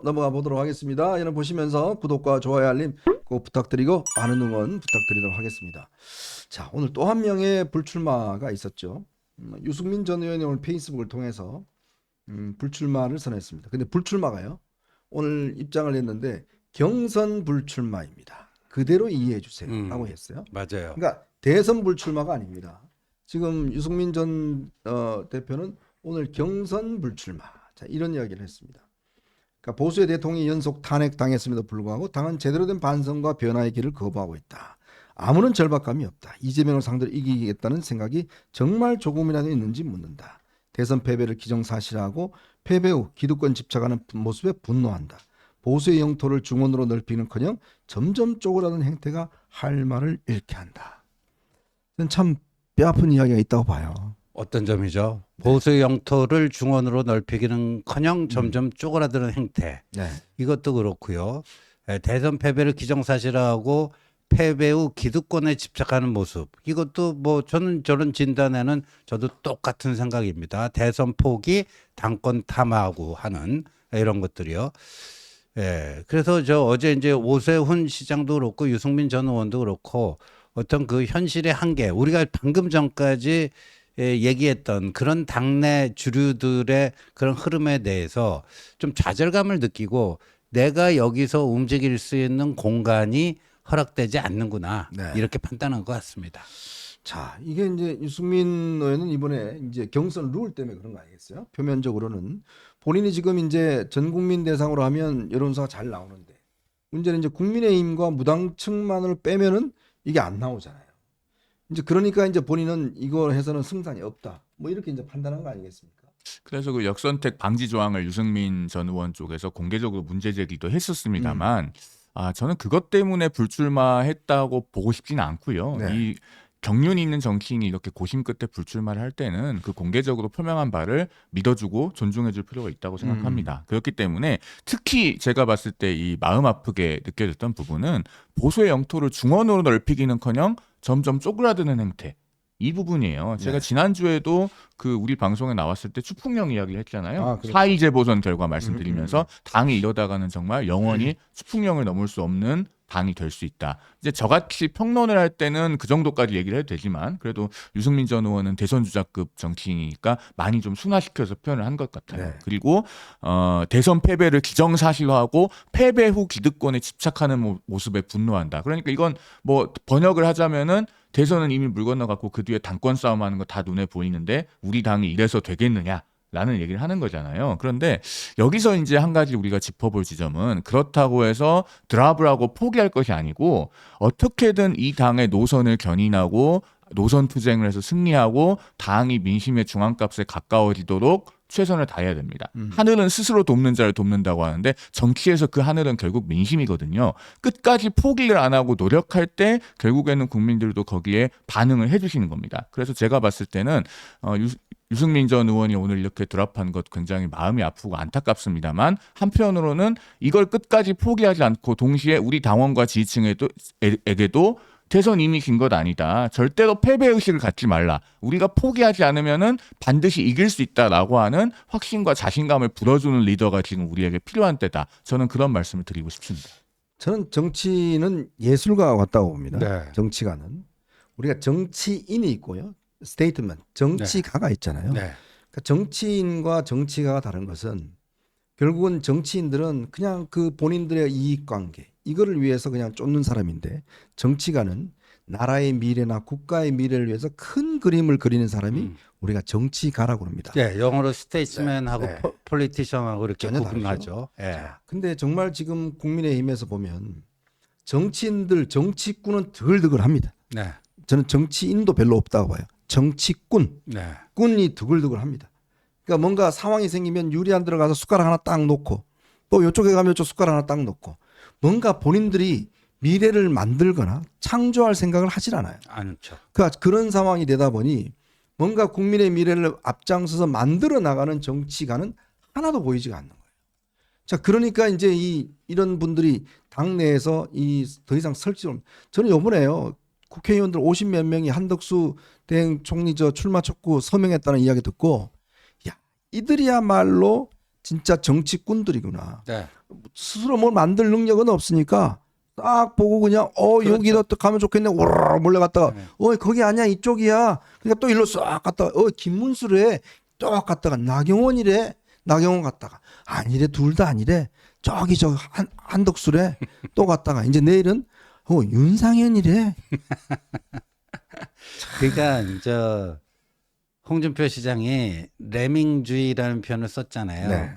넘어가 보도록 하겠습니다. 이는 보시면서 구독과 좋아요 알림 꼭 부탁드리고 많은 응원 부탁드리도록 하겠습니다. 자, 오늘 또 한 명의 불출마가 있었죠. 유승민 전 의원이 오늘 페이스북을 통해서 불출마를 선언했습니다. 근데 불출마가요, 오늘 입장을 했는데 경선 불출마입니다. 그대로 이해해 주세요 라고 했어요. 맞아요. 그러니까 대선 불출마가 아닙니다. 지금 유승민 전 대표는 오늘 경선 불출마, 자, 이런 이야기를 했습니다. 그러니까 보수의 대통령이 연속 탄핵당했음에도 불구하고 당은 제대로 된 반성과 변화의 길을 거부하고 있다. 아무런 절박감이 없다. 이재명을 상대로 이기겠다는 생각이 정말 조금이라도 있는지 묻는다. 대선 패배를 기정사실화하고 패배 후 기득권 집착하는 모습에 분노한다. 보수의 영토를 중원으로 넓히는커녕 점점 쪼그라든 행태가 할 말을 잃게 한다. 참 뼈아픈 이야기가 있다고 봐요. 어떤 점이죠? 보수의 영토를 중원으로 넓히기는커녕 점점 쪼그라드는 행태. 네. 이것도 그렇고요. 대선 패배를 기정사실화하고 패배 후 기득권에 집착하는 모습. 이것도 뭐 저는 저런 진단에는 저도 똑같은 생각입니다. 대선 포기, 당권 탐하고 하는 이런 것들이요. 예. 그래서 저 어제 이제 오세훈 시장도 그렇고 유승민 전 의원도 그렇고 어떤 그 현실의 한계, 우리가 방금 전까지 얘기했던 그런 당내 주류들의 그런 흐름에 대해서 좀 좌절감을 느끼고 내가 여기서 움직일 수 있는 공간이 허락되지 않는구나. 네. 이렇게 판단한 것 같습니다. 자, 이게 이제 유승민 의원은 이번에 이제 경선 룰 때문에 그런 거 아니겠어요? 표면적으로는 본인이 지금 이제 전 국민 대상으로 하면 여론조사가 잘 나오는데 문제는 이제 국민의힘과 무당층만을 빼면은 이게 안 나오잖아요. 이제 그러니까 이제 본인은 이거 해서는 승산이 없다. 뭐 이렇게 이제 판단한 거 아니겠습니까? 그래서 그 역선택 방지 조항을 유승민 전 의원 쪽에서 공개적으로 문제 제기도 했었습니다만, 저는 그것 때문에 불출마했다고 보고 싶지는 않고요. 네. 이 경륜이 있는 정치인이 이렇게 고심 끝에 불출마를 할 때는 그 공개적으로 표명한 바를 믿어주고 존중해줄 필요가 있다고 생각합니다. 그렇기 때문에 특히 제가 봤을 때 이 마음 아프게 느껴졌던 부분은 보수의 영토를 중원으로 넓히기는커녕 점점 쪼그라드는 행태. 이 부분이에요. 제가 네. 지난주에도 그 우리 방송에 나왔을 때 추풍령 이야기를 했잖아요. 그렇죠. 4.2 재보선 결과 말씀드리면서 당이 이러다가는 정말 영원히 추풍령을 넘을 수 없는 당이 될 수 있다. 이제 저같이 평론을 할 때는 그 정도까지 얘기를 해도 되지만 그래도 유승민 전 의원은 대선 주자급 정치인이니까 많이 좀 순화시켜서 표현을 한 것 같아요. 네. 그리고 대선 패배를 기정사실화하고 패배 후 기득권에 집착하는 모습에 분노한다. 그러니까 이건 뭐 번역을 하자면은 대선은 이미 물 건너갔고 그 뒤에 당권 싸움하는 거 다 눈에 보이는데 우리 당이 이래서 되겠느냐? 라는 얘기를 하는 거잖아요. 그런데 여기서 이제 한 가지 우리가 짚어볼 지점은 그렇다고 해서 드랍을 하고 포기할 것이 아니고 어떻게든 이 당의 노선을 견인하고 노선 투쟁을 해서 승리하고 당이 민심의 중앙값에 가까워지도록 최선을 다해야 됩니다. 하늘은 스스로 돕는 자를 돕는다고 하는데 정치에서 그 하늘은 결국 민심이거든요. 끝까지 포기를 안 하고 노력할 때 결국에는 국민들도 거기에 반응을 해주시는 겁니다. 그래서 제가 봤을 때는 유승민 전 의원이 오늘 이렇게 드랍한 것 굉장히 마음이 아프고 안타깝습니다만 한편으로는 이걸 끝까지 포기하지 않고 동시에 우리 당원과 지지층에게도 대선 이미 진 것 아니다. 절대로 패배의식을 갖지 말라. 우리가 포기하지 않으면은 반드시 이길 수 있다라고 하는 확신과 자신감을 불어주는 리더가 지금 우리에게 필요한 때다. 저는 그런 말씀을 드리고 싶습니다. 저는 정치는 예술가와 같다고 봅니다. 네. 정치가는 우리가 정치인이 있고요, 스테이트먼트, 정치가가 있잖아요. 네. 그러니까 정치인과 정치가가 다른 것은 결국은 정치인들은 그냥 그 본인들의 이익관계 이거를 위해서 그냥 쫓는 사람인데 정치가는 나라의 미래나 국가의 미래를 위해서 큰 그림을 그리는 사람이 우리가 정치가라고 합니다. 네, 영어로 스테이츠맨하고 네. 폴리티션하고 이렇게 전혀 구분하죠. 예. 근데 정말 지금 국민의힘에서 보면 정치인들, 정치꾼은 드글드글합니다. 네. 저는 정치인도 별로 없다고 봐요. 정치꾼, 네. 꾼이 드글드글합니다. 그러니까 뭔가 상황이 생기면 유리안 들어가서 숟가락 하나 딱 놓고 또 이쪽에 가면 이쪽 숟가락 하나 딱 놓고 뭔가 본인들이 미래를 만들거나 창조할 생각을 하질 않아요. 않죠. 그러니까 그런 상황이 되다 보니 뭔가 국민의 미래를 앞장서서 만들어 나가는 정치가는 하나도 보이지가 않는 거예요. 자, 그러니까 이제 이런 분들이 당내에서 더 이상 설치를, 저는 요번에요, 국회의원들 50몇 명이 한덕수 대행 총리 출마 촉구 서명했다는 이야기 듣고, 야, 이들이야말로 진짜 정치꾼들이구나. 네. 스스로 뭘 만들 능력은 없으니까 딱 보고 그냥 그렇죠. 여기다 또 가면 좋겠네. 오르르 몰려갔다가 네. 거기 아니야 이쪽이야. 그러니까 또 일로 싹 갔다가 김문수래 또 갔다가 나경원이래. 나경원 갔다가 아니래 둘 다 아니래. 저기 저 한덕수래 또 갔다가 이제 내일은 윤상현이래. 그러니까 저 홍준표 시장이 레밍주의라는 표현을 썼잖아요. 네.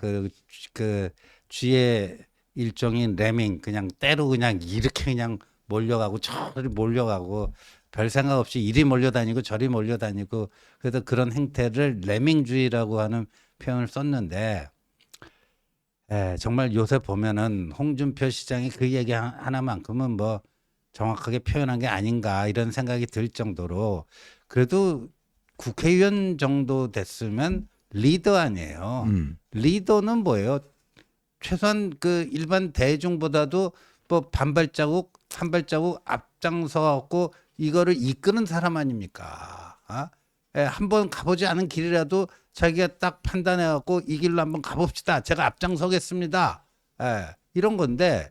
그 쥐의 일종인 레밍, 그냥 때로 그냥 이렇게 그냥 몰려가고 저리 몰려가고 별 생각 없이 이리 몰려다니고 저리 몰려다니고, 그래서 그런 행태를 레밍주의라고 하는 표현을 썼는데, 정말 요새 보면은 홍준표 시장이 그 얘기 하나만큼은 뭐 정확하게 표현한 게 아닌가 이런 생각이 들 정도로, 그래도 국회의원 정도 됐으면 리더 아니에요. 리더는 뭐예요? 최소한 그 일반 대중보다도 뭐 한 발자국 앞장서 갖고 이거를 이끄는 사람 아닙니까? 한번 가보지 않은 길이라도 자기가 딱 판단해 갖고 이 길로 한번 가봅시다. 제가 앞장서겠습니다. 이런 건데,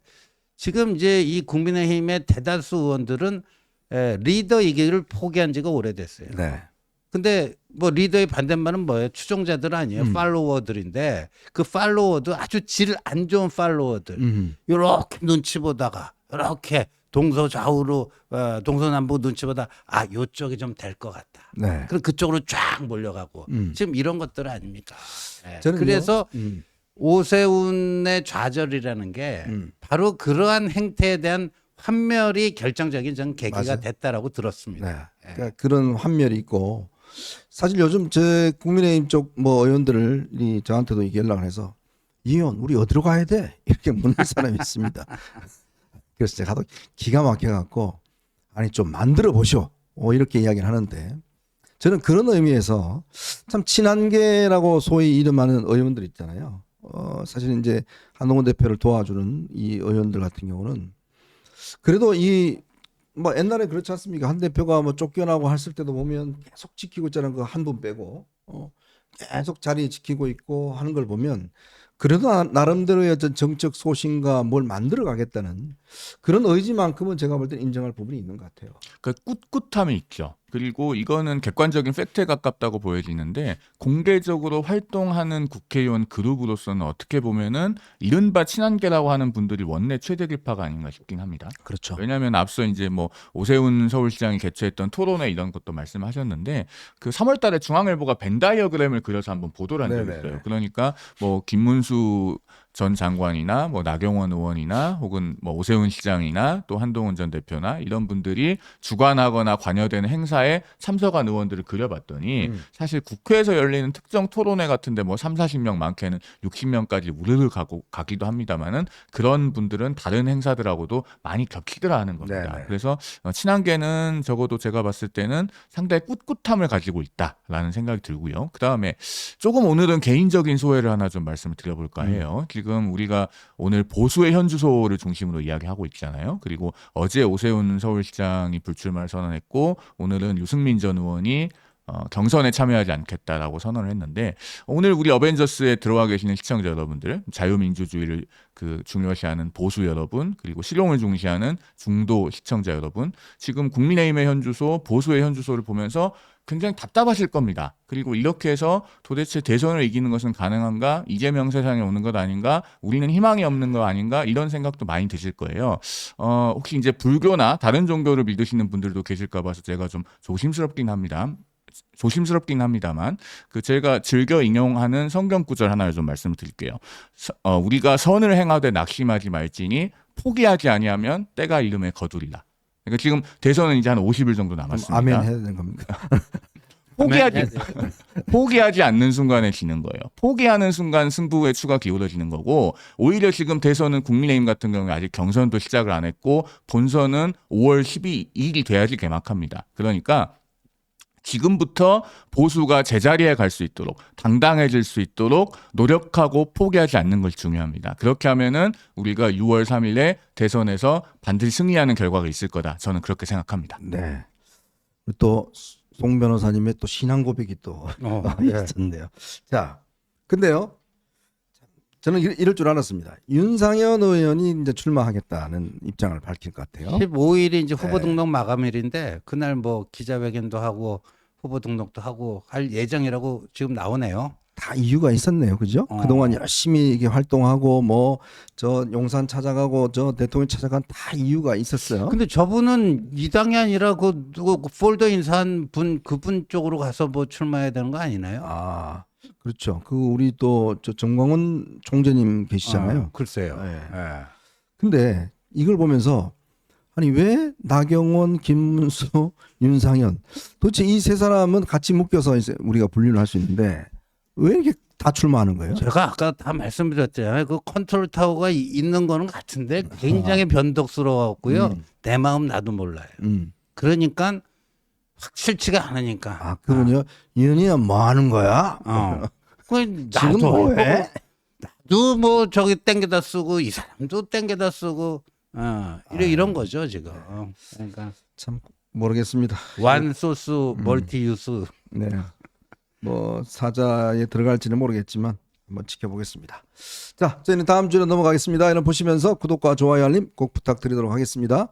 지금 이제 이 국민의힘의 대다수 의원들은 리더이기를 포기한 지가 오래됐어요. 네. 근데 뭐 리더의 반대말은 뭐예요? 추종자들 아니에요? 팔로워들인데, 그 팔로워도 아주 질 안 좋은 팔로워들. 요렇게 눈치 보다가 이렇게 동서좌우로 동서남북 눈치 보다 요쪽이 좀 될 것 같다. 네. 그럼 그쪽으로 쫙 몰려가고 지금 이런 것들 아닙니까? 저는요, 그래서 오세훈의 좌절이라는 게 바로 그러한 행태에 대한 환멸이 결정적인 전 계기가 맞아요. 됐다라고 들었습니다. 네. 그러니까 그런 환멸이 있고, 사실 요즘 제 국민의힘 쪽 뭐 의원들이 저한테도 이렇게 연락을 해서 이 의원 우리 어디로 가야 돼? 이렇게 묻는 사람이 있습니다. 그래서 제가 하도 기가 막혀갖고 아니 좀 만들어 보쇼 이렇게 이야기를 하는데, 저는 그런 의미에서 참 친한계라고 소위 이름하는 의원들 있잖아요. 사실 이제 한동훈 대표를 도와주는 이 의원들 같은 경우는 그래도 뭐 옛날에 그렇지 않습니까? 한 대표가 뭐 쫓겨나고 했을 때도 보면 계속 지키고 있잖아요. 그 한 분 빼고 계속 자리 지키고 있고 하는 걸 보면 그래도 나름대로의 어떤 정책 소신과 뭘 만들어 가겠다는 그런 의지만큼은 제가 볼 때 인정할 부분이 있는 것 같아요. 그 꿋꿋함이 있죠. 그리고 이거는 객관적인 팩트에 가깝다고 보여지는데, 공개적으로 활동하는 국회의원 그룹으로서는 어떻게 보면은 이른바 친한계라고 하는 분들이 원내 최대 길파가 아닌가 싶긴 합니다. 그렇죠. 왜냐하면 앞서 이제 뭐 오세훈 서울시장이 개최했던 토론회 이런 것도 말씀하셨는데, 그 3월달에 중앙일보가 벤 다이어그램을 그려서 한번 보도를 한 적이 네네네. 있어요. 그러니까 뭐 김문수 전 장관이나 뭐 나경원 의원이나 혹은 뭐 오세훈 시장이나 또 한동훈 전 대표나 이런 분들이 주관하거나 관여되는 행사에 참석한 의원들을 그려봤더니 사실 국회에서 열리는 특정 토론회 같은데 뭐 3, 40명 많게는 60명까지 우르르 가기도 합니다만은, 그런 분들은 다른 행사들하고도 많이 겹치더라 하는 겁니다. 네네. 그래서 친한계는 적어도 제가 봤을 때는 상당히 꿋꿋함을 가지고 있다라는 생각이 들고요. 그다음에 조금 오늘은 개인적인 소회를 하나 좀 말씀을 드려볼까 해요. 지금 우리가 오늘 보수의 현주소를 중심으로 이야기하고 있잖아요. 그리고 어제 오세훈 서울시장이 불출마를 선언했고, 오늘은 유승민 전 의원이 경선에 참여하지 않겠다라고 선언을 했는데, 오늘 우리 어벤져스에 들어와 계시는 시청자 여러분들, 자유민주주의를 중요시하는 보수 여러분, 그리고 실용을 중시하는 중도 시청자 여러분, 지금 국민의힘의 현주소, 보수의 현주소를 보면서 굉장히 답답하실 겁니다. 그리고 이렇게 해서 도대체 대선을 이기는 것은 가능한가? 이재명 세상에 오는 것 아닌가? 우리는 희망이 없는 거 아닌가? 이런 생각도 많이 드실 거예요. 혹시 이제 불교나 다른 종교를 믿으시는 분들도 계실까 봐서 제가 좀 조심스럽긴 합니다만, 제가 즐겨 인용하는 성경 구절 하나를 좀 말씀을 드릴게요. 우리가 선을 행하되 낙심하지 말지니 포기하지 아니하면 때가 이름에 거두리라. 그러니까 지금 대선은 이제 한 50일 정도 남았습니다. 아멘 해야 되는 겁니까? 포기하지 않는 순간에 지는 거예요. 포기하는 순간 승부의 추가 기울어지는 거고, 오히려 지금 대선은 국민의힘 같은 경우에 아직 경선도 시작을 안 했고 본선은 5월 12일이 돼야지 개막합니다. 그러니까 지금부터 보수가 제자리에 갈 수 있도록, 당당해질 수 있도록 노력하고 포기하지 않는 것이 중요합니다. 그렇게 하면은 우리가 6월 3일에 대선에서 반드시 승리하는 결과가 있을 거다. 저는 그렇게 생각합니다. 네. 또 송 변호사님의 또 신앙 고백이 또 예. 있었네요. 자, 근데요, 저는 이럴 줄 알았습니다. 윤상현 의원이 이제 출마하겠다는 입장을 밝힐 것 같아요. 15일이 이제 후보 등록 마감일인데 그날 뭐 기자회견도 하고 후보 등록도 하고 할 예정이라고 지금 나오네요. 다 이유가 있었네요, 그죠? 그동안 열심히 이게 활동하고 뭐 저 용산 찾아가고 저 대통령 찾아간 다 이유가 있었어요. 근데 저분은 이 당이 아니라 그 누구 폴더 인사한 분 그분 쪽으로 가서 뭐 출마해야 되는 거 아니나요? 아, 그렇죠. 그 우리 또 저 정광훈 총재님 계시잖아요. 글쎄요. 네. 예. 근데 이걸 보면서 아니 왜 나경원, 김문수, 윤상현 도대체 이 세 사람은 같이 묶여서 이제 우리가 분류를 할 수 있는데 왜 이렇게 다 출마하는 거예요? 제가 아까 다 말씀드렸잖아요. 그 컨트롤 타워가 있는 거는 같은데 굉장히 변덕스러웠고요. 내 마음 나도 몰라요. 그러니까 확실치가 않으니까. 아, 그분요. 이현이야 뭐 하는 거야? 그 지금 나도 뭐해? 나도 뭐 저기 땡겨다 쓰고 이 사람도 땡겨다 쓰고 이런 거죠 지금. 그러니까 참 모르겠습니다. 완 소스 멀티 유스. 네. 뭐 사자에 들어갈지는 모르겠지만 한번 지켜보겠습니다. 자, 저희는 다음 주로 넘어가겠습니다. 이런 보시면서 구독과 좋아요 알림 꼭 부탁드리도록 하겠습니다.